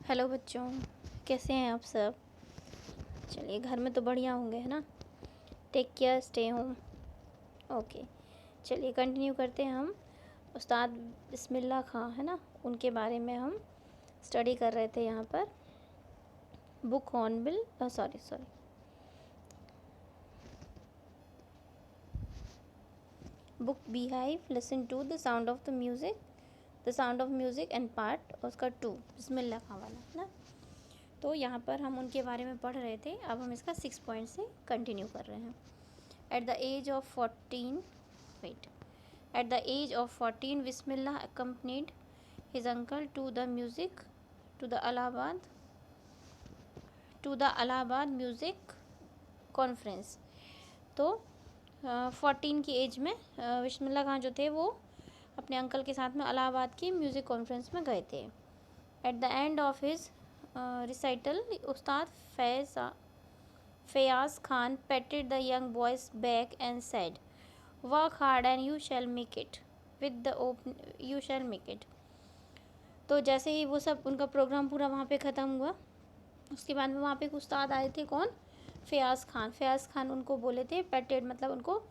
Hello बच्चों, कैसे हैं आप सब। चलिए, घर में तो बढ़िया होंगे, है ना। Take care, stay home. Okay, चलिए कंटिन्यू करते हैं। हम उस्ताद बिस्मिल्लाह खां, है ना, उनके बारे में हम स्टडी कर रहे थे यहाँ पर। Book Hornbill, sorry book Beehive, listen to the sound of music and part उसका 2 बिस्मिल्लाह खां वाला, है ना। तो यहाँ पर हम उनके बारे में पढ़ रहे थे। अब हम इसका 6 पॉइंट से कंटिन्यू कर रहे हैं। At the age of 14, Bismillah accompanied his uncle to the Allahabad music conference. तो 14 की एज में बिस्मिल्लाह खान जो थे वो अपने अंकल के साथ में इलाहाबाद की म्यूज़िक कॉन्फ्रेंस में गए थे। At the end of his recital, Ustad Fayaz Khan patted the young boy's back and said, "Work hard and you shall make it. You shall make it." तो जैसे ही वो सब उनका प्रोग्राम पूरा वहाँ पे ख़त्म हुआ, उसके बाद में वहाँ पे एक उस्ताद आए थे। कौन? फ़याज़ खान उनको बोले थे, पैटेड मतलब उनको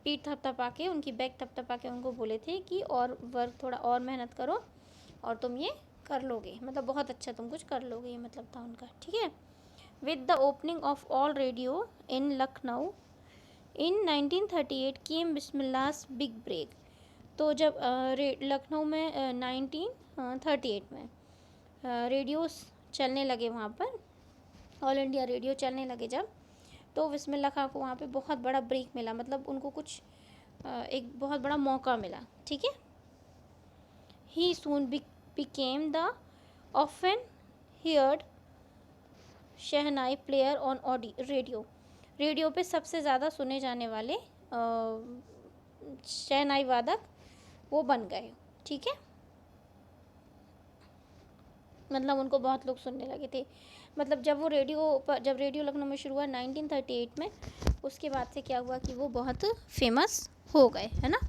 पीठ थपथपा के, उनकी बैक थपथपा के उनको बोले थे कि और वर्क थोड़ा और मेहनत करो और तुम ये कर लोगे, मतलब बहुत अच्छा तुम कुछ कर लोगे, ये मतलब था उनका। ठीक है। With the opening of all radio in Lucknow in 1938 came Bismillah's big break. तो जब लखनऊ में 1938 में रेडियोस चलने लगे, वहाँ पर ऑल इंडिया रेडियो चलने लगे जब, तो बिस्मिल्लाह खां को वहाँ पे बहुत बड़ा ब्रेक मिला, मतलब उनको कुछ एक बहुत बड़ा मौका मिला। ठीक है। He soon became the often heard shehnai player on radio पे सबसे ज़्यादा सुने जाने वाले शहनाई वादक वो बन गए। ठीक है। मतलब उनको बहुत लोग सुनने लगे थे। मतलब जब रेडियो लखनऊ में शुरू हुआ 1938 में, उसके बाद से क्या हुआ कि वो बहुत फेमस हो गए, है ना।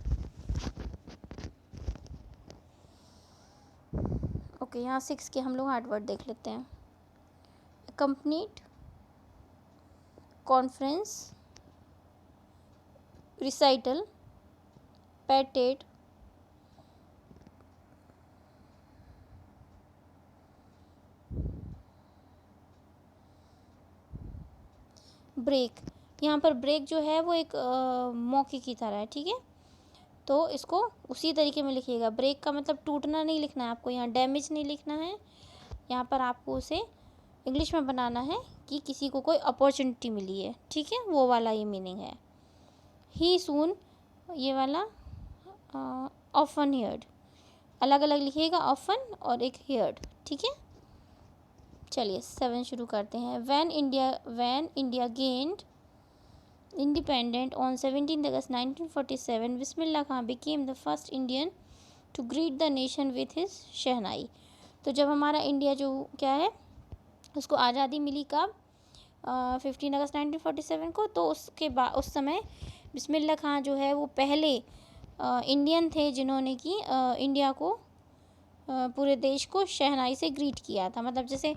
ओके, यहाँ 6 के हम लोग हार्ड वर्ड देख लेते हैं। Complete conference, recital, patted, break. यहाँ पर ब्रेक जो है वो एक मौके की तरह है। ठीक है। तो इसको उसी तरीके में लिखिएगा। ब्रेक का मतलब टूटना नहीं लिखना है आपको, यहाँ डैमेज नहीं लिखना है। यहाँ पर आपको उसे इंग्लिश में बनाना है कि किसी को कोई अपॉर्चुनिटी मिली है। ठीक है, वो वाला ये मीनिंग है। ही सून, ये वाला ऑफन हियर्ड, अलग अलग लिखिएगा, ऑफन और एक हियर्ड। ठीक है। चलिए 7 शुरू करते हैं। When India gained independent on 17 August 1947, Bismillah Khan became the first Indian to greet the nation with his शहनाई। तो जब हमारा इंडिया जो क्या है उसको आज़ादी मिली कब? 15 अगस्त 1947 को। तो उसके बाद उस समय बिस्मिल्लाह खां जो है वो पहले इंडियन थे जिन्होंने कि इंडिया को पूरे देश को शहनाई से ग्रीट किया था। मतलब जैसे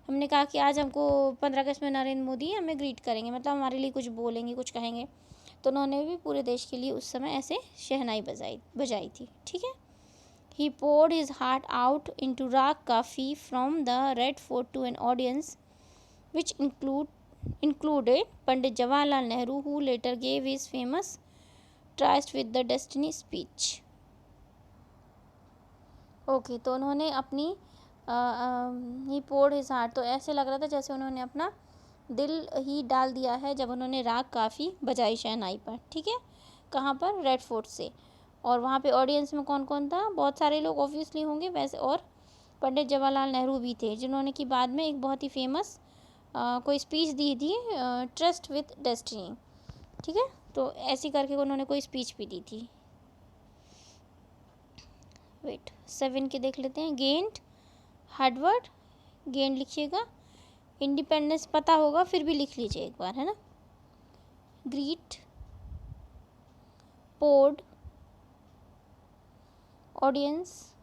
हमने कहा कि आज हमको 15 अगस्त में नरेंद्र मोदी हमें ग्रीट करेंगे, मतलब हमारे लिए कुछ बोलेंगे, कुछ कहेंगे, तो उन्होंने भी पूरे देश के लिए उस समय ऐसे शहनाई बजाई थी। ठीक है। ही poured his heart out into राग काफ़ी from the Red Fort to an audience which included Pandit Jawaharlal Nehru, who later gave his famous Tryst with the Destiny speech. Okay, तो उन्होंने अपनी ही poured his heart, तो ऐसे लग रहा था जैसे उन्होंने अपना दिल ही डाल दिया है जब उन्होंने राग काफ़ी बजाई शहनाई पर। ठीक है। कहाँ पर? रेड फोर्ट से। और वहाँ पे ऑडियंस में कौन कौन था? बहुत सारे लोग ऑब्वियसली होंगे वैसे, और पंडित जवाहरलाल नेहरू भी थे, जिन्होंने कि बाद में एक बहुत ही फेमस कोई स्पीच दी थी, ट्रस्ट विथ डेस्टिनी। ठीक है। तो ऐसी करके उन्होंने कोई स्पीच भी दी थी। 7 के देख लेते हैं। गेंड, हार्डवर्ड, गेंड लिखिएगा। इंडिपेंडेंस पता होगा फिर भी लिख लीजिए एक बार, है ना। Greet, poured, audience,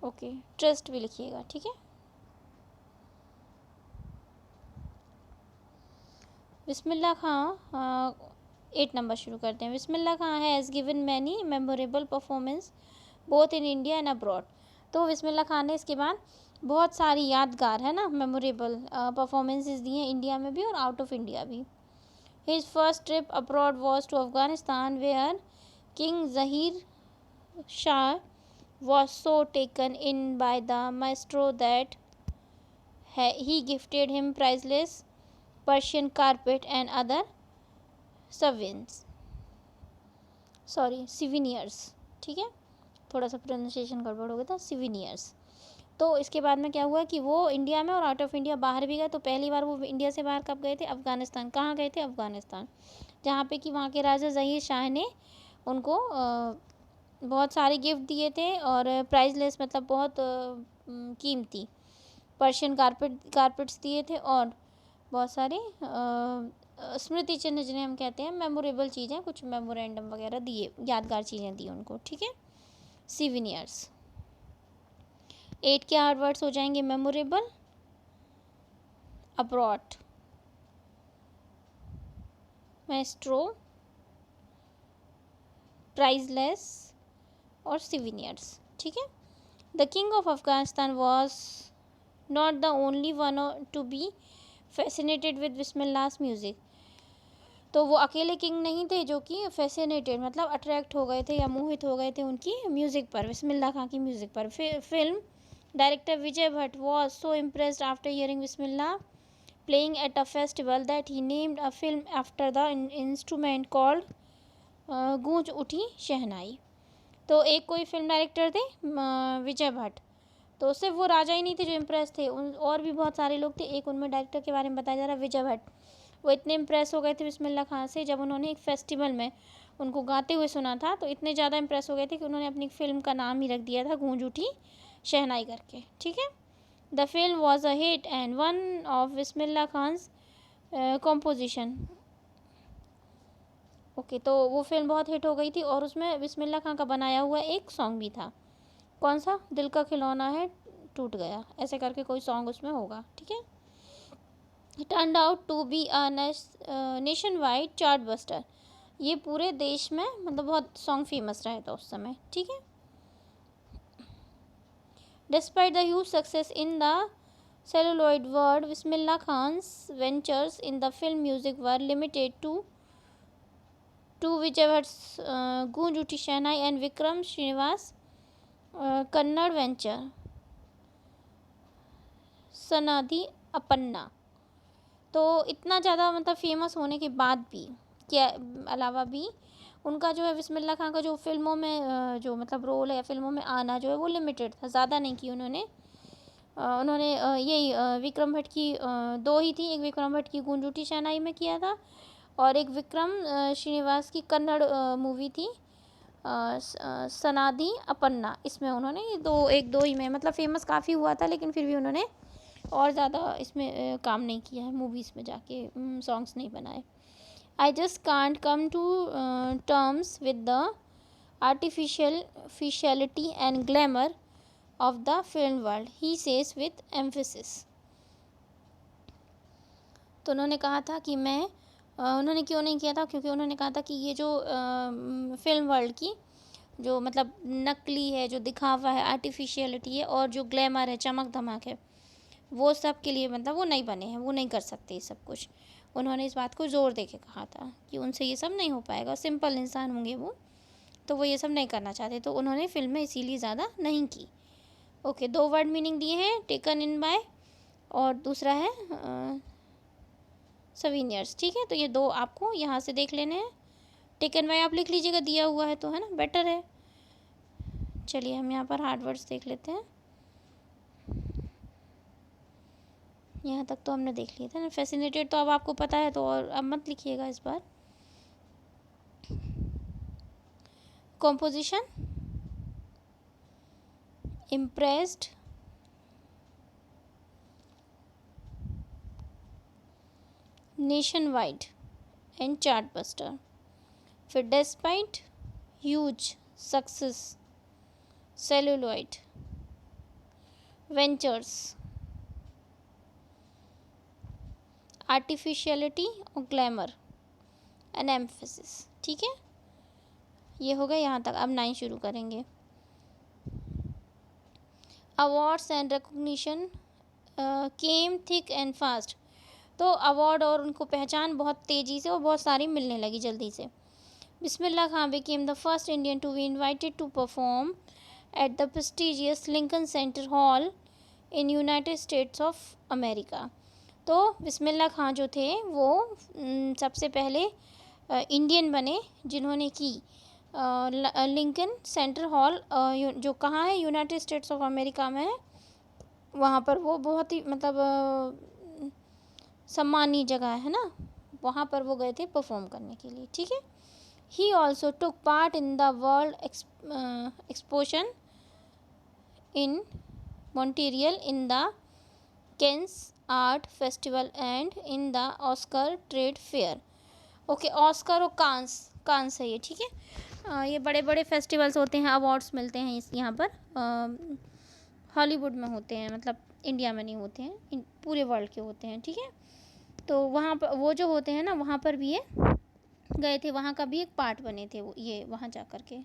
okay, trust भी लिखिएगा, ठीक है। बिस्मिल्लाह खां 8 नंबर शुरू करते हैं। Bismillah Khan has given many memorable performance both in India and abroad. तो बिस्मिल्लाह खान ने इसके बाद बहुत सारी यादगार है ना मेमोरेबल परफॉर्मेंसेस दी हैं, इंडिया में भी और आउट ऑफ इंडिया भी। His first trip abroad was to Afghanistan where king Zahir Shah was so taken in by the maestro that he gifted him priceless Persian carpet and other souvenirs, ठीक है, थोड़ा सा pronunciation गड़बड़ हो गया था, सिविनियर्स। तो इसके बाद में क्या हुआ कि वो इंडिया में और आउट ऑफ इंडिया बाहर भी गए। तो पहली बार वो इंडिया से बाहर कब गए थे? अफ़गानिस्तान। कहाँ गए थे? अफ़गानिस्तान, जहाँ पे कि वहाँ के राजा ज़हीर शाह ने उनको बहुत सारे गिफ्ट दिए थे और प्राइसलेस मतलब बहुत कीमती पर्शियन कारपेट्स दिए थे और बहुत सारे स्मृति चिन्ह जिन्हें हम कहते हैं, मेमोरेबल चीज़ें, कुछ मेमोरेंडम वगैरह दिए, यादगार चीज़ें दी उनको, ठीक है, सिविनियर्स। 8 के हार्ड वर्ड्स हो जाएंगे मेमोरेबल, अब्रॉड, मेस्ट्रो, प्राइजलेस और सिविनियर्स, ठीक है। The king of Afghanistan was not the only one to be fascinated with Bismillah's music. तो वो अकेले किंग नहीं थे जो कि फैसिनेटेड मतलब अट्रैक्ट हो गए थे या मोहित हो गए थे उनकी म्यूज़िक पर, बिस्मिल्लाह खां की म्यूज़िक पर। Film director Vijay Bhatt was so impressed after hearing Bismillah playing at a festival that he named a film after the instrument called गूंज उठी शहनाई। तो एक कोई फिल्म डायरेक्टर थे विजय भट्ट, तो सिर्फ वो राजा ही नहीं थे जो इम्प्रेस थे, और भी बहुत सारे लोग थे। एक उनमें डायरेक्टर के बारे में बताया जा रहा है, विजय भट्ट। वो इतने इम्प्रेस हो गए थे बिस्मिल्लाह खां से, जब उन्होंने एक फेस्टिवल में उनको गाते हुए सुना था तो इतने ज़्यादा इम्प्रेस हो गए थे कि उन्होंने अपनी फिल्म का नाम ही रख दिया था गूंज उठी शहनाई करके, ठीक है। The film was a hit and one of Bismillah Khan's composition. Okay, तो वो फिल्म बहुत हिट हो गई थी और उसमें बिस्मिल्लाह खां का बनाया हुआ एक सॉन्ग भी था। कौन सा? दिल का खिलौना है टूट गया, ऐसे करके कोई सॉन्ग उसमें होगा, ठीक है। Turned out to be a nationwide chartbuster. ये पूरे देश में मतलब बहुत सॉन्ग फेमस रहे था उस समय, ठीक है। Despite the huge success in the celluloid world, Bismillah Khan's ventures in the film music were limited to Vijay Bhatt's Goonj Uthi Shehnai and Vikram Srinivas Kannada venture Sanadi Appanna. तो इतना ज़्यादा मतलब फेमस होने के बाद भी क्या अलावा भी उनका जो है बिस्मिल्लाह खां का जो फिल्मों में जो मतलब रोल है या फिल्मों में आना जो है वो लिमिटेड था, ज़्यादा नहीं की उन्होंने। यही विक्रम भट्ट की दो ही थी, एक विक्रम भट्ट की गूंज उठी शहनाई में किया था और एक विक्रम श्रीनिवास की कन्नड़ मूवी थी सनादि अपन्ना, इसमें उन्होंने एक दो ही में मतलब फेमस काफ़ी हुआ था, लेकिन फिर भी उन्होंने और ज़्यादा इसमें काम नहीं किया है, मूवीज़ में जाके सॉन्ग्स नहीं बनाए। I just can't come to terms with the artificiality and glamour of the film world, he says with emphasis. तो उन्होंने कहा था कि मैं उन्होंने क्यों नहीं किया था, क्योंकि उन्होंने कहा था कि ये जो फिल्म वर्ल्ड की जो मतलब नकली है, जो दिखावा है, आर्टिफिशियलिटी है और जो ग्लैमर है, चमक धमक है, वो सब के लिए मतलब वो नहीं बने हैं, वो नहीं कर सकते ये सब कुछ। उन्होंने इस बात को ज़ोर दे के कहा था कि उनसे ये सब नहीं हो पाएगा, सिंपल इंसान होंगे वो, तो वो ये सब नहीं करना चाहते, तो उन्होंने फिल्में इसीलिए ज़्यादा नहीं की। ओके, 2 वर्ड मीनिंग दिए हैं, टेकन इन बाय और दूसरा है सवीनियर्स, ठीक है। तो ये दो आपको यहाँ से देख लेने हैं। टेकन बाय आप लिख लीजिएगा, दिया हुआ है तो, है ना, बेटर है। चलिए हम यहाँ पर हार्ड वर्ड्स देख लेते हैं। यहाँ तक तो हमने देख लिया था ना। फैसिनेटेड तो अब आपको पता है, तो और अब मत लिखिएगा इस बार। Composition, impressed, nation wide and chart buster. फिर despite, huge success, celluloid, ventures, artificiality और ग्लैमर एंड एम्फेसिस। ठीक है, ये हो गया यहाँ तक। अब 9 शुरू करेंगे। Awards and recognition came thick and fast. तो अवार्ड और उनको पहचान बहुत तेज़ी से और बहुत सारी मिलने लगी जल्दी से। Bismillah Khan became the first Indian to be invited to perform at the prestigious Lincoln Center Hall in United States of America। तो बिस्मिल्लाह खान जो थे वो सबसे पहले इंडियन बने जिन्होंने की लिंकन सेंटर हॉल, जो कहाँ है, यूनाइटेड स्टेट्स ऑफ अमेरिका में है। वहाँ पर वो बहुत ही मतलब सम्मानीय जगह है ना, वहाँ पर वो गए थे परफॉर्म करने के लिए। ठीक है, he also took part in the world exposition in Montreal, in the Cannes Art Festival and in the Oscar Trade Fair। Okay, Oscar और कांस है ये। ठीक है, ये बड़े बड़े फेस्टिवल्स होते हैं, अवार्ड्स मिलते हैं इस यहाँ पर हॉलीवुड में होते हैं, मतलब इंडिया में नहीं होते हैं, पूरे वर्ल्ड के होते हैं। ठीक है, तो वहाँ पर वो जो होते हैं ना, वहाँ पर भी ये गए थे, वहाँ का भी एक पार्ट बने थे वो, ये वहाँ जा कर के।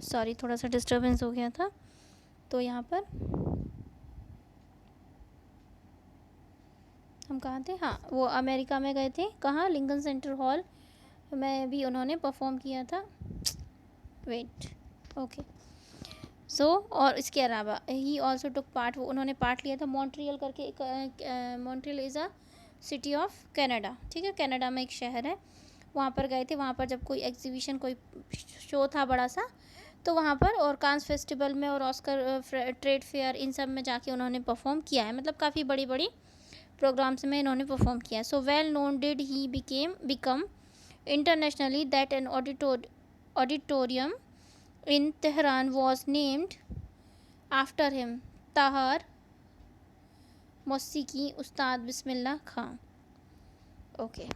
सॉरी, थोड़ा सा डिस्टर्बेंस हो गया था। तो यहाँ पर हम कहाँ थे, हाँ, वो अमेरिका में गए थे। कहाँ, लिंकन सेंटर हॉल में भी उन्होंने परफॉर्म किया था। वेट, ओके, सो और इसके अलावा ही ऑल्सो टुक पार्ट, वो उन्होंने पार्ट लिया था मॉन्ट्रियल करके एक, Montreal is a city of Canada. ठीक है, कनाडा में एक शहर है, वहाँ पर गए थे। वहाँ पर जब कोई एग्जीबिशन, कोई शो था बड़ा सा, तो वहाँ पर, और कांस फेस्टिवल में और ऑस्कर ट्रेड फेयर, इन सब में जाके उन्होंने परफॉर्म किया है। मतलब काफ़ी बड़ी बड़ी प्रोग्राम्स में इन्होंने परफॉर्म किया है। So well known did he become internationally that an auditorium in Tehran was named after him, ताहर मौसीकी उस्ताद बिस्मिल्लाह खां। ओके,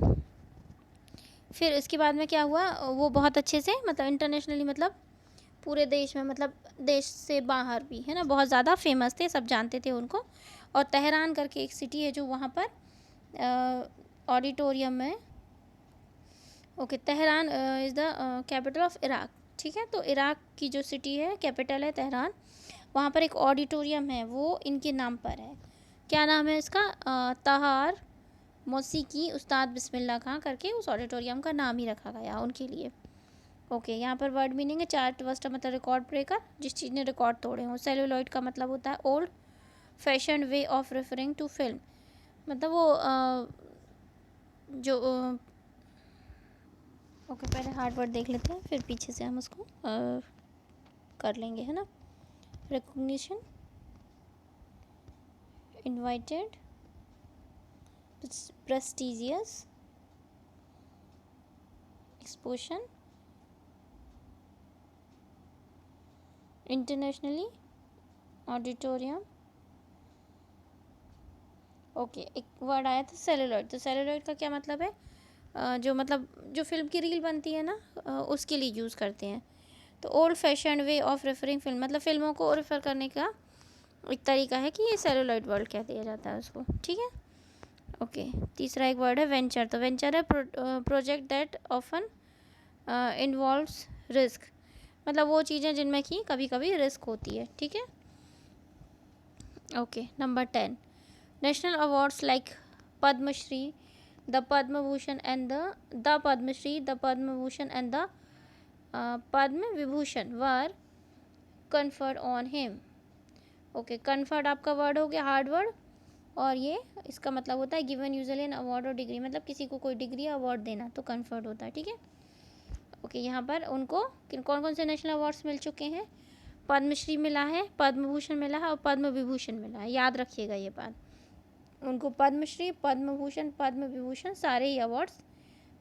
फिर इसके बाद में क्या हुआ, वो बहुत अच्छे से, मतलब इंटरनेशनली, मतलब पूरे देश में, मतलब देश से बाहर भी है ना, बहुत ज़्यादा फेमस थे, सब जानते थे उनको। और तेहरान करके एक सिटी है जो वहाँ पर ऑडिटोरियम में। Okay, Tehran is the capital of Iraq. ठीक है, तो इराक की जो सिटी है, कैपिटल है तेहरान, वहाँ पर एक ऑडिटोरियम है, वो इनके नाम पर है। क्या नाम है इसका, ताहार मौसीकी उस्ताद बिस्मिल्लाह खां करके उस ऑडिटोरियम का नाम ही रखा गया उनके लिए। ओके, यहाँ पर वर्ड मीनिंग है, चार्ट वस्टर मतलब रिकॉर्ड ब्रेकर, जिस चीज़ ने रिकॉर्ड तोड़े हों। सेलुलॉइड का मतलब होता है old fashion way of referring to film, मतलब वो जो ओके, पहले हार्ड वर्ड देख लेते हैं, फिर पीछे से हम उसको कर लेंगे, है ना। Recognition, invited, prestigious, exposition, internationally, auditorium. Okay, एक वर्ड आया था सेलुलॉइड। तो सेलुलॉइड का क्या मतलब है, जो मतलब जो फिल्म की रील बनती है ना, उसके लिए यूज़ करते हैं। तो old fashion way of referring film, मतलब फिल्मों को रेफ़र करने का एक तरीका है कि ये सेलुलॉइड वर्ड कह दिया जाता है उसको। ठीक है, ओके, तीसरा एक वर्ड है वेंचर। तो वेंचर है project that often involves risk, मतलब वो चीज़ें जिनमें कि कभी कभी रिस्क होती है। ठीक है, okay, number 10, national awards like Padmashri, the Padma Bhushan and the Padmashri, the Padma Bhushan and the Padma Vibhushan were conferred on him. Okay, conferred आपका वर्ड हो गया हार्ड वर्ड, और ये इसका मतलब होता है गिवन यूजुअली एन अवार्ड और डिग्री, मतलब किसी को कोई डिग्री या अवार्ड देना, तो कन्फर्ड होता है। ठीक है, ओके, यहाँ पर उनको कौन कौन से नेशनल अवार्ड्स मिल चुके हैं, पद्मश्री मिला है, पद्म भूषण मिला है और पद्म विभूषण मिला है। याद रखिएगा ये बात, उनको पद्मश्री, पद्म भूषण, पद्म विभूषण सारे ही अवार्ड्स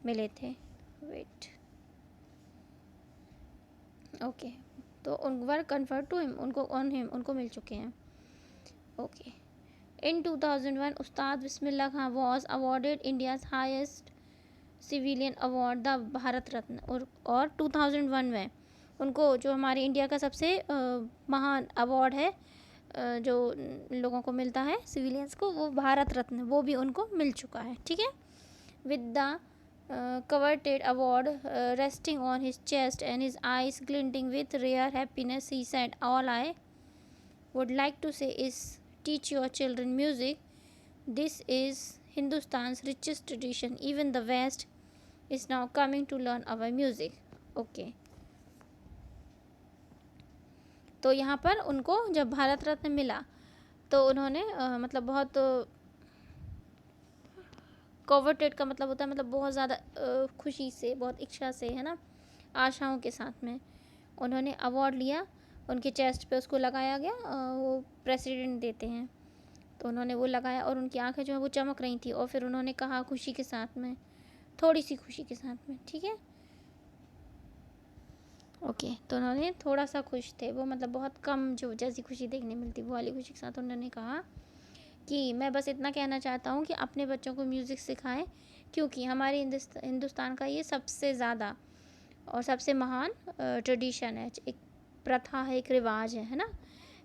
मिले थे। वेट, ओके, तो उन वर कन्फर्ड टू हिम, उनको ऑन हिम, उनको मिल चुके हैं। Okay, in 2001 Ustad Bismillah Khan was awarded India's highest civilian award the Bharat Ratna, और 2001 में उनको जो हमारे इंडिया का सबसे महान अवार्ड है जो लोगों को मिलता है सिविलियंस को, वो भारत रत्न, वो भी उनको मिल चुका है। ठीक है, with the coveted award resting on his chest and his eyes glinting with rare happiness, he said, all I would like to say is teach your children music. This is Hindustan's richest tradition. Even the West is now coming to learn our music. Okay. तो यहाँ पर उनको जब भारत रत्न मिला तो उन्होंने मतलब बहुत कोवर्टेड का मतलब होता है मतलब बहुत ज़्यादा खुशी से, बहुत इच्छा से, है ना, आशाओं के साथ में उन्होंने अवार्ड लिया। उनके चेस्ट पे उसको लगाया गया, वो प्रेसिडेंट देते हैं, तो उन्होंने वो लगाया और उनकी आंखें जो है वो चमक रही थी और फिर उन्होंने कहा खुशी के साथ में, थोड़ी सी खुशी के साथ में। ठीक है, ओके। तो उन्होंने थोड़ा सा खुश थे वो, मतलब बहुत कम जो जैसी खुशी देखने मिलती वो वाली खुशी के साथ उन्होंने कहा कि मैं बस इतना कहना चाहता हूँ कि अपने बच्चों को म्यूज़िक सिखाएं, क्योंकि हमारे हिंदुस्तान का ये सबसे ज़्यादा और सबसे महान ट्रेडिशन है, एक प्रथा है, एक रिवाज है ना।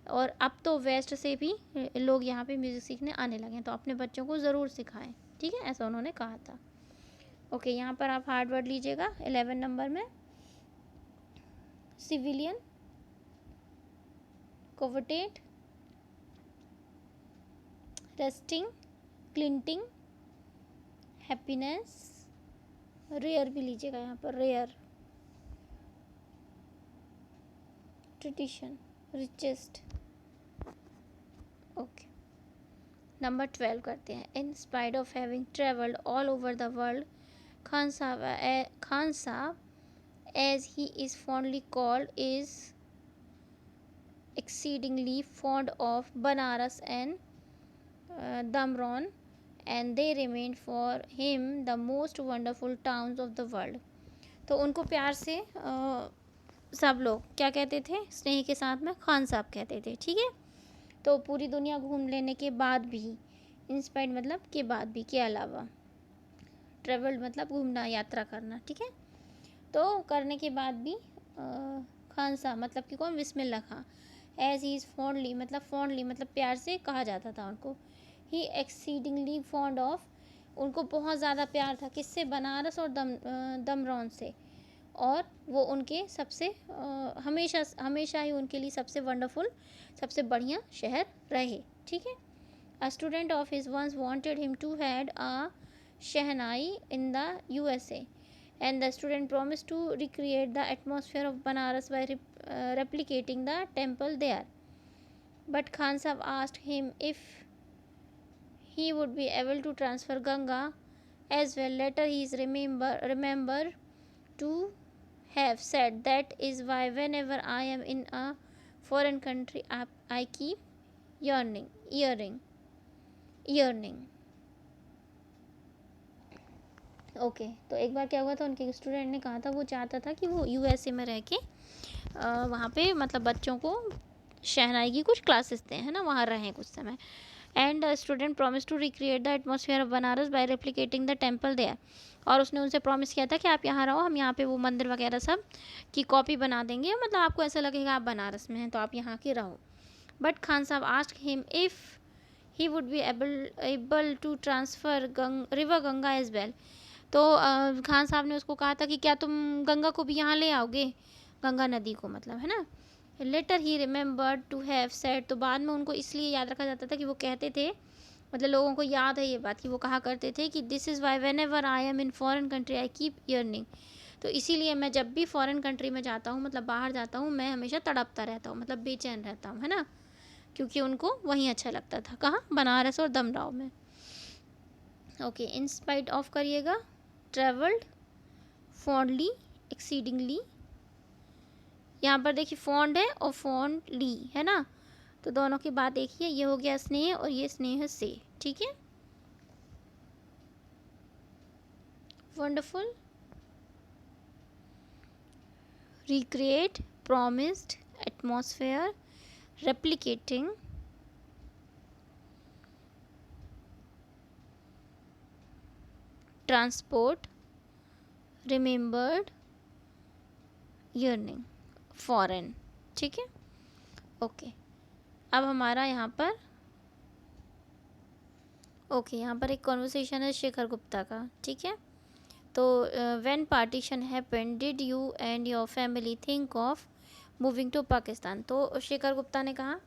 और अब तो वेस्ट से भी लोग यहाँ पे म्यूज़िक सीखने आने लगे हैं, तो अपने बच्चों को ज़रूर सिखाएं। ठीक है, ऐसा उन्होंने कहा था। ओके, यहाँ पर आप हार्ड वर्ड लीजिएगा 11 नंबर में, सिविलियन, कोवर्टेड, रेस्टिंग, क्लिंटिंग, हैप्पीनेस, रेयर भी लीजिएगा यहाँ पर, rare, tradition, richest. Okay, number 12 करते हैं। In spite of having travelled all over the world, Khan साहब as he is fondly called is exceedingly fond of Banaras and Damron, and they remain for him the most wonderful towns of the world. तो उनको प्यार से सब लोग क्या कहते थे, स्नेह के साथ में खान साहब कहते थे। ठीक है, तो पूरी दुनिया घूम लेने के बाद भी, इंस्पायर्ड मतलब के बाद भी, के अलावा, ट्रेवल्ड मतलब घूमना, यात्रा करना। ठीक है, तो करने के बाद भी खान साहब मतलब कि कौन, बिस्मिल्लाह खां, एज ही इज़ फॉन्डली मतलब प्यार से कहा जाता था उनको। ही एक्सीडिंगली फॉन्ड ऑफ, उनको बहुत ज़्यादा प्यार था किससे, बनारस और दमरौन से, और वो उनके सबसे हमेशा ही उनके लिए सबसे वंडरफुल, सबसे बढ़िया शहर रहे। ठीक है, a student of his once wanted him to head a shehnai in the USA, and the student promised to recreate the atmosphere of Banaras by replicating the temple there. But Khan Sahib asked him if he would be able to transfer Ganga as well. Later he is remember to have said, that is why whenever I am in a foreign country I keep yearning. Okay, तो एक बार क्या हुआ था, उनके student ने कहा था वो चाहता था कि वो USA में रह के वहाँ पे मतलब बच्चों को शहनाई की कुछ क्लासेस दें, है ना, वहाँ रहें कुछ समय। And student promise to recreate the atmosphere of Banaras by replicating the temple there, और उसने उनसे प्रॉमिस किया था कि आप यहाँ रहो, हम यहाँ पे वो मंदिर वगैरह सब की कॉपी बना देंगे, मतलब आपको ऐसा लगेगा आप बनारस में हैं, तो आप यहाँ के रहो। बट खान साहब asked him if he would be able to transfer river Ganga as well. तो खान साहब ने उसको कहा था कि क्या तुम गंगा को भी यहाँ ले आओगे, गंगा नदी को मतलब, है ना। Later he remembered to have said, तो बाद में उनको इसलिए याद रखा जाता था कि वो कहते थे, मतलब लोगों को याद है ये बात कि वो कहा करते थे कि this is why when ever I am in foreign country I keep yearning, तो इसीलिए मैं जब भी फॉरेन कंट्री में जाता हूँ, मतलब बाहर जाता हूँ, मैं हमेशा तड़पता रहता हूँ, मतलब बेचैन रहता हूँ, है ना, क्योंकि उनको वहीं अच्छा लगता था। कहाँ, बनारस और दमराव में। ओके, इन स्पाइट ऑफ करिएगा, ट्रेवल्ड, फॉन्डली, एक्सीडिंगली, यहाँ पर देखिए फॉन्ड है और फॉन्डली है ना, तो दोनों की बात एक ही है, ये हो गया स्नेह और ये स्नेह से। ठीक है, wonderful, recreate, promised, atmosphere, replicating, transport, remembered yearning foreign, ठीक है। ओके, अब हमारा यहाँ पर यहाँ पर एक कॉन्वर्सेशन है शेखर गुप्ता का, ठीक है। तो when partition happened did you and your family think of moving to Pakistan. तो शेखर गुप्ता ने कहा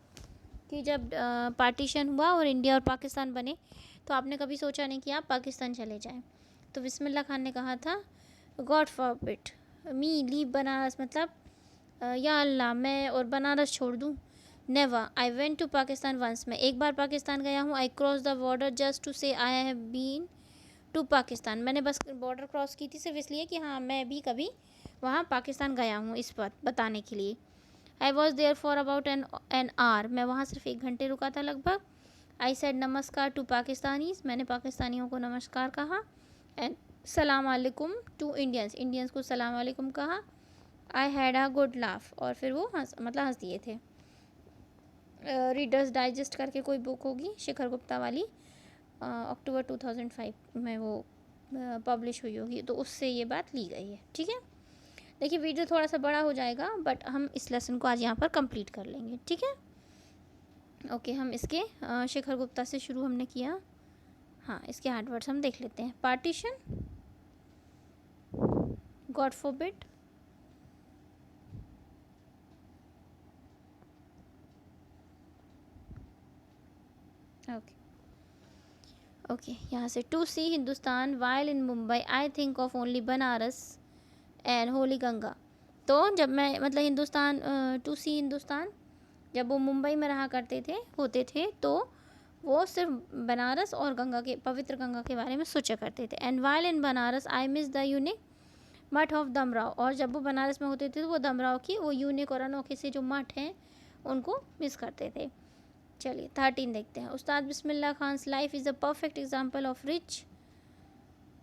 कि जब पार्टीशन हुआ और इंडिया और पाकिस्तान बने तो आपने कभी सोचा नहीं कि आप पाकिस्तान चले जाएं। तो बिस्मिल्लाह खान ने कहा था god forbid me leave Banaras, मतलब या अल्लाह मैं और बनारस छोड़ दूँ। Never, I went to Pakistan once, मैं एक बार पाकिस्तान गया हूँ। I cross the border just to say I have been to Pakistan, मैंने बस बॉर्डर क्रॉस की थी सिर्फ इसलिए कि हाँ मैं भी कभी वहाँ पाकिस्तान गया हूँ, इस बात बताने के लिए। I was there for about an hour, मैं वहाँ सिर्फ 1 घंटे रुका था लगभग। आई सेड नमस्कार टू पाकिस्तानीज़, मैंने पाकिस्तानियों को नमस्कार कहा। एंड सलाम अलैकुम टू इंडियंस, इंडियंस को सलाम अलैकुम कहा। I had a good laugh, और फिर वो हंस दिए थे। रीडर्स डाइजेस्ट करके कोई बुक होगी शेखर गुप्ता वाली, अक्टूबर 2005 में वो पब्लिश हुई होगी, तो उससे ये बात ली गई है, ठीक है। देखिए वीडियो थोड़ा सा बड़ा हो जाएगा बट हम इस लेसन को आज यहाँ पर कंप्लीट कर लेंगे, ठीक है। ओके, हम इसके शेखर गुप्ता से शुरू हमने किया। हाँ, इसके हार्ड वर्ड्स हम देख लेते हैं। पार्टीशन, गॉड फॉरबिड, ओके, यहाँ से to see Hindustan while in Mumbai I think of only Banaras and holy Ganga. तो जब मैं मतलब हिंदुस्तान टू सी हिंदुस्तान, जब वो मुंबई में रहा करते थे होते थे तो वो सिर्फ बनारस और गंगा के पवित्र गंगा के बारे में सोचा करते थे। And while in Banaras I miss the unique मठ ऑफ दमराव, और जब वो बनारस में होते थे तो वो दमराव की वो यूनिक और अनोखे से जो मठ हैं उनको मिस करते थे। चलिए 13 देखते हैं। Ustad Bismillah Khan's life is a perfect example of rich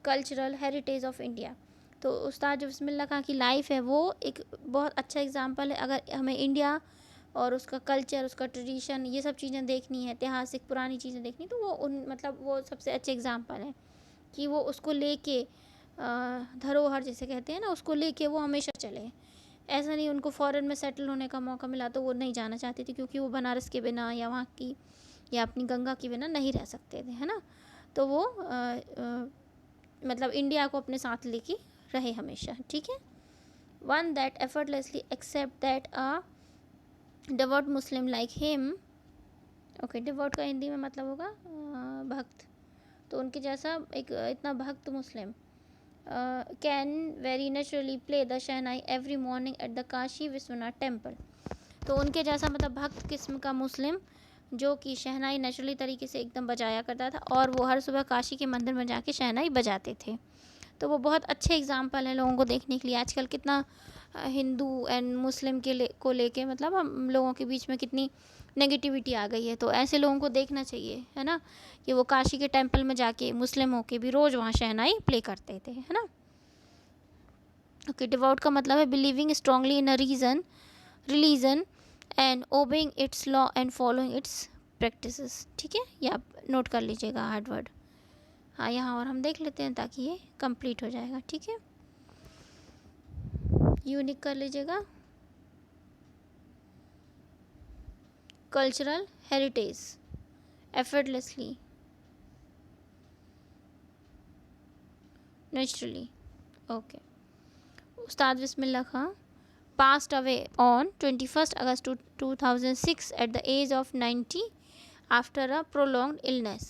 cultural heritage of India. तो उस्ताद जो बिस्मिल्लाह खान की लाइफ है वो एक बहुत अच्छा एग्जाम्पल है। अगर हमें इंडिया और उसका कल्चर, उसका ट्रेडिशन, ये सब चीज़ें देखनी है, ऐतिहासिक पुरानी चीज़ें देखनी, तो वो मतलब वो सबसे अच्छे एग्जाम्पल है कि वो उसको लेके धरोहर जिसे कहते हैं ना, उसको लेके वो हमेशा चले। ऐसा नहीं उनको फ़ॉरेन में सेटल होने का मौका मिला तो वो नहीं जाना चाहती थी, क्योंकि वो बनारस के बिना या वहाँ की या अपनी गंगा के बिना नहीं रह सकते थे, है ना। तो वो मतलब इंडिया को अपने साथ लेके रहे हमेशा, ठीक है। One that effortlessly accept that a devout Muslim like him. Okay, devout का हिंदी में मतलब होगा भक्त। तो उनके जैसा एक इतना भक्त Muslim can very naturally play the shehnai every morning at the Kashi Vishwanath temple. तो उनके जैसा मतलब भक्त किस्म का मुस्लिम जो कि शहनाई नेचुरली तरीके से एकदम बजाया करता था, और वो हर सुबह काशी के मंदिर में जाके शहनाई बजाते थे। तो वो बहुत अच्छे एग्जाम्पल हैं लोगों को देखने के लिए। आजकल कितना हिंदू एंड मुस्लिम को लेके मतलब हम लोगों के बीच में कितनी नेगेटिविटी आ गई है, तो ऐसे लोगों को देखना चाहिए, है ना, कि वो काशी के टेम्पल में जाके मुस्लिम होके भी रोज़ वहाँ शहनाई प्ले करते थे, है ना। ओके, डिवोट का मतलब है believing strongly in a religion and obeying it's law and following it's practices, ठीक है। ये आप नोट कर लीजिएगा हार्ड वर्ड। हाँ, यहाँ और हम देख लेते हैं ताकि ये कंप्लीट हो जाएगा, ठीक है। यूनिक कर लीजिएगा, cultural heritage, effortlessly, naturally. Okay, Ustad Bismillah Khan passed away on 21st August 2006 at the age of 90 after a prolonged illness।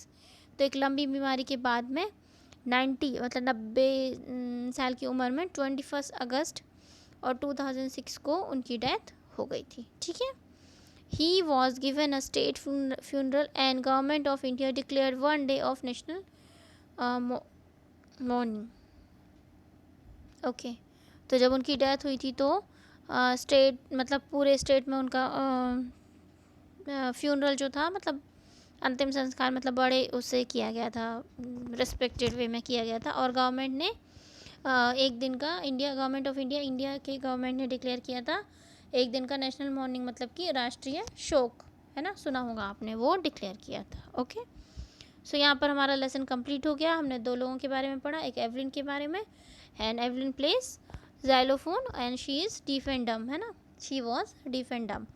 तो एक लंबी बीमारी के बाद में 90 मतलब 90 साल की उम्र में 21 अगस्त और 2006 को उनकी डेथ हो गई थी, ठीक है। He was given a state funeral and government of India declared 1 day of national mourning। Okay, तो जब उनकी डेथ हुई थी तो स्टेट मतलब पूरे स्टेट में उनका फ्यूनरल जो था मतलब अंतिम संस्कार मतलब बड़े उससे किया गया था, रिस्पेक्टेड वे में किया गया था। और गवर्नमेंट ने एक दिन का गवर्नमेंट ऑफ इंडिया के गवर्नमेंट ने डिक्लेयर किया था 1 दिन का नेशनल मॉर्निंग, मतलब कि राष्ट्रीय शोक, है ना, सुना होगा आपने, वो डिक्लेयर किया था। ओके, सो यहाँ पर हमारा लेसन कंप्लीट हो गया। हमने 2 लोगों के बारे में पढ़ा, एक एवलिन के बारे में, and Evelyn place xylophone and she is deaf and डम, है ना, शी वॉज डीफ एंड डम,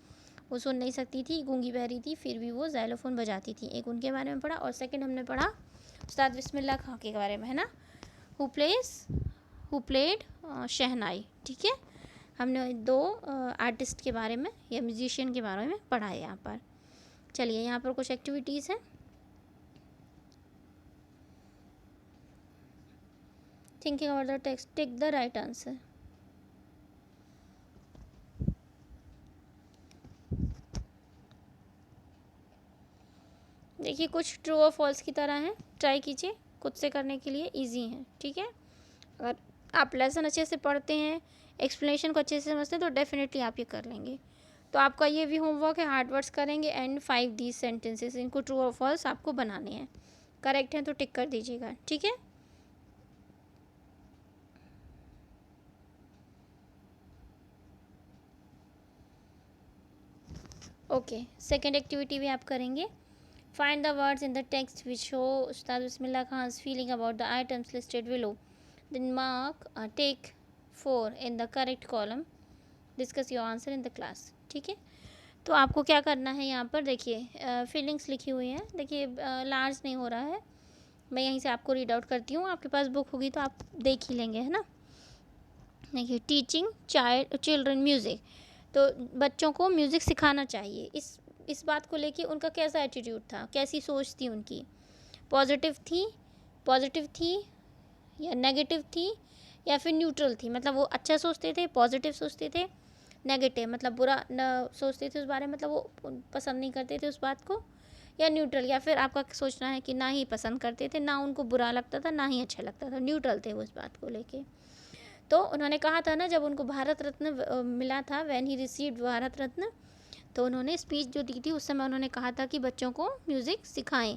वो सुन नहीं सकती थी, गूंगी बहरी थी, फिर भी वो ज़ाइलोफोन बजाती थी। एक उनके बारे में पढ़ा, और सेकंड हमने पढ़ा उस्ताद बिस्मिल्लाह खां के बारे में, है ना, हु प्लेड शहनाई। ठीक है, हमने 2 आर्टिस्ट के बारे में या म्यूजिशियन के बारे में पढ़ा है यहाँ पर। चलिए यहाँ पर कुछ एक्टिविटीज़ हैं। Thinking about the text, take the right answer. देखिए कुछ ट्रू और फॉल्स की तरह हैं, ट्राई कीजिए, खुद से करने के लिए इजी हैं। ठीक है, अगर आप लेसन अच्छे से पढ़ते हैं, एक्सप्लेनेशन को अच्छे से समझते हैं, तो डेफिनेटली आप ये कर लेंगे। तो आपका ये भी होमवर्क है, हार्ड वर्ड्स करेंगे एंड 5 दीज सेंटेंसेस, इनको ट्रू और फॉल्स आपको बनाने हैं। करेक्ट हैं तो टिक कर दीजिएगा। ठीक है, ओके। सेकेंड एक्टिविटी भी आप करेंगे। Find the words in the text which show Ustad Bismillah Khan's feeling about the items listed below, then mark tick 4 in the correct column, discuss your answer in the class. ठीक है, तो आपको क्या करना है, यहाँ पर देखिए फीलिंग्स लिखी हुई हैं, देखिए लार्ज नहीं हो रहा है, मैं यहीं से आपको रीड आउट करती हूँ, आपके पास बुक होगी तो आप देख ही लेंगे, है ना। देखिए टीचिंग चिल्ड्रन म्यूज़िक, तो बच्चों को म्यूज़िक सिखाना चाहिए। इस बात को लेके उनका कैसा एटीट्यूड था, कैसी सोच थी उनकी, पॉजिटिव थी या नेगेटिव थी या फिर न्यूट्रल थी, मतलब वो अच्छा सोचते थे, पॉजिटिव सोचते थे, नेगेटिव मतलब बुरा न सोचते थे उस बारे में, मतलब वो पसंद नहीं करते थे उस बात को, या न्यूट्रल, या फिर आपका सोचना है कि ना ही पसंद करते थे, ना उनको बुरा लगता था, ना ही अच्छा लगता था, न्यूट्रल थे वो इस बात को लेके। तो उन्होंने कहा था ना, जब उनको भारत रत्न मिला था, when he received Bharat Ratna, तो उन्होंने स्पीच जो दी थी उस समय उन्होंने कहा था कि बच्चों को म्यूज़िक सिखाएं,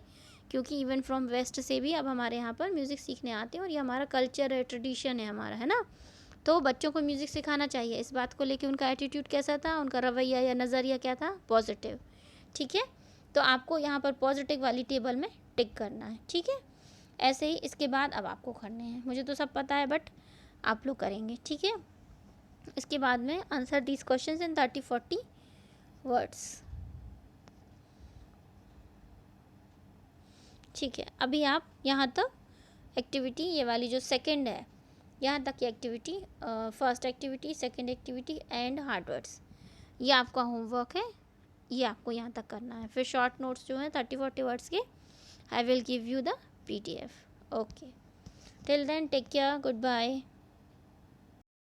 क्योंकि इवन फ्रॉम वेस्ट से भी अब हमारे यहाँ पर म्यूज़िक सीखने आते हैं और ये हमारा कल्चर है, ट्रेडिशन है हमारा, है ना। तो बच्चों को म्यूज़िक सिखाना चाहिए। इस बात को लेके उनका एटीट्यूड कैसा था, उनका रवैया या नज़रिया क्या था, पॉजिटिव। ठीक है, तो आपको यहाँ पर पॉजिटिव वाली टेबल में टिक करना है। ठीक है, ऐसे ही इसके बाद अब आपको करने हैं, मुझे तो सब पता है बट आप लोग करेंगे। ठीक है, इसके बाद में answer these questions in 30-40 words. ठीक है, अभी आप यहाँ तक एक्टिविटी, ये वाली जो सेकंड है, यहाँ तक की activity, first activity, second activity and hard words, ये आपका होमवर्क है, ये आपको यहाँ तक करना है। फिर शॉर्ट नोट्स जो हैं 30-40 वर्ड्स के, I will give you the PDF। Okay, till then take care, good bye.